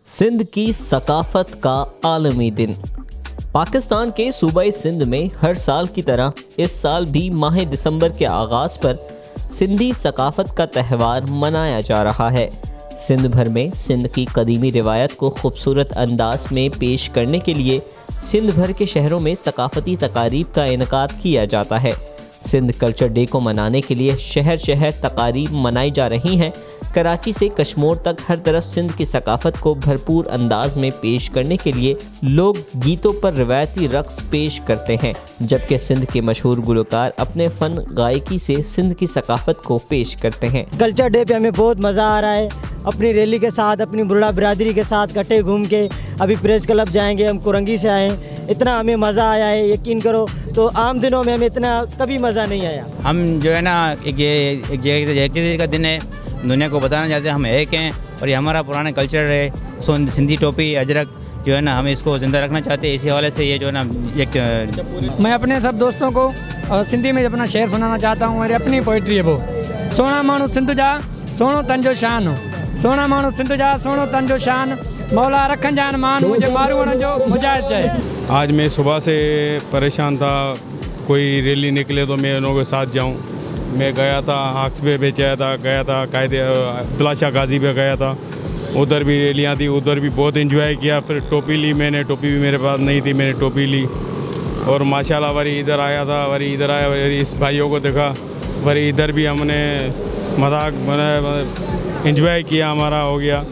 सिंध की सकाफत का आलमी दिन। पाकिस्तान के सूबाई सिंध में हर साल की तरह इस साल भी माह दिसंबर के आगाज़ पर सिंधी सकाफत का त्यौहार मनाया जा रहा है। सिंध भर में सिंध की कदीमी रिवायत को खूबसूरत अंदाज में पेश करने के लिए सिंध भर के शहरों में सकाफती तकारीब का इनकाद किया जाता है। सिंध कल्चर डे को मनाने के लिए शहर शहर तकारीब मनाई जा रही हैं। कराची से कश्मीर तक हर तरफ सिंध की सकाफत को भरपूर अंदाज में पेश करने के लिए लोग गीतों पर रिवायती रक्स पेश करते हैं, जबकि सिंध के मशहूर गुलकार अपने फ़न गायकी से सिंध की सकाफत को पेश करते हैं। कल्चर डे पे हमें बहुत मज़ा आ रहा है। अपनी रैली के साथ, अपनी बुढ़ा बिरादरी के साथ इकट्ठे घूम के अभी प्रेस क्लब जाएंगे। हम कुरंगी से आए, इतना हमें मज़ा आया है, यकीन करो तो आम दिनों में हमें इतना कभी मज़ा नहीं आया। हम जो है ना एक चीज़ का दिन है, दुनिया को बताना चाहते हैं हम एक हैं और ये हमारा पुराना कल्चर है। सिंधी टोपी अजरक जो है ना हम इसको ज़िंदा रखना चाहते हैं। इसी हवाले से ये जो है ना एक मैं अपने सब दोस्तों को सिंधी में अपना शेर सुनाना चाहता हूँ। मेरी अपनी पोइट्री है वो। सोना मानू सिंध जा सोनो तन जो शान हो, सोना मानू सिंध जा सोनो तन जो शान, मौला रखन जान मान मुझे मारू जो मुजाहिद चाहे। आज मैं सुबह से परेशान था, कोई रैली निकले तो मैं उन्हों के साथ जाऊं। मैं गया था आक्स पे बेचाया था, गया था कायदे तलाशा गाजी पे गया था, उधर भी रैलियाँ थी, उधर भी बहुत एंजॉय किया। फिर टोपी ली मैंने, टोपी भी मेरे पास नहीं थी, मैंने टोपी ली और माशाल्लाह वरी इधर आया था, वरी इधर आया, वरी इस भाइयों को देखा, वरी इधर भी हमने मजाक बनाया, एंजॉय किया, हमारा हो गया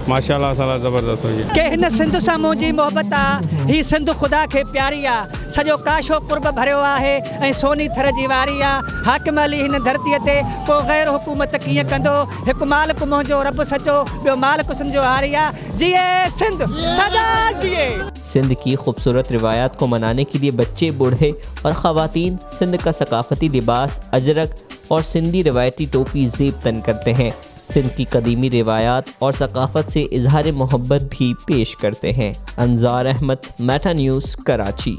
माशाल्लाह साला ज़बरदस्त हो गया। के हिन सिंध सां मुंहिंजी मोहबत आहे, ही सिंध ख़ुदा खे प्यारी आहे, सॼो काशो कुर्ब भरियो आहे ऐं सोनी थर जी वारी आहे। हाकिम अली हिन धरतीअ ते को गैर हुकूमत कीअं कंदो, हिकु मालिक मुंहिंजो रब सचो, ॿियो मालिक सिंध जो हारी आहे। जिए सिंध सदा जिए। सिंध की खूबसूरत रिवायात को मनाने के लिए बच्चे, बूढ़े और ख़वातीन सिंध का सकाफती लिबास अजरक और सिंधी रिवायती टोपी ज़ेब तन करते हैं। सिंध की कदीमी रिवायात और सकाफत से इजहार मोहब्बत भी पेश करते हैं। Anjar Ahmed, Meta news, Karachi.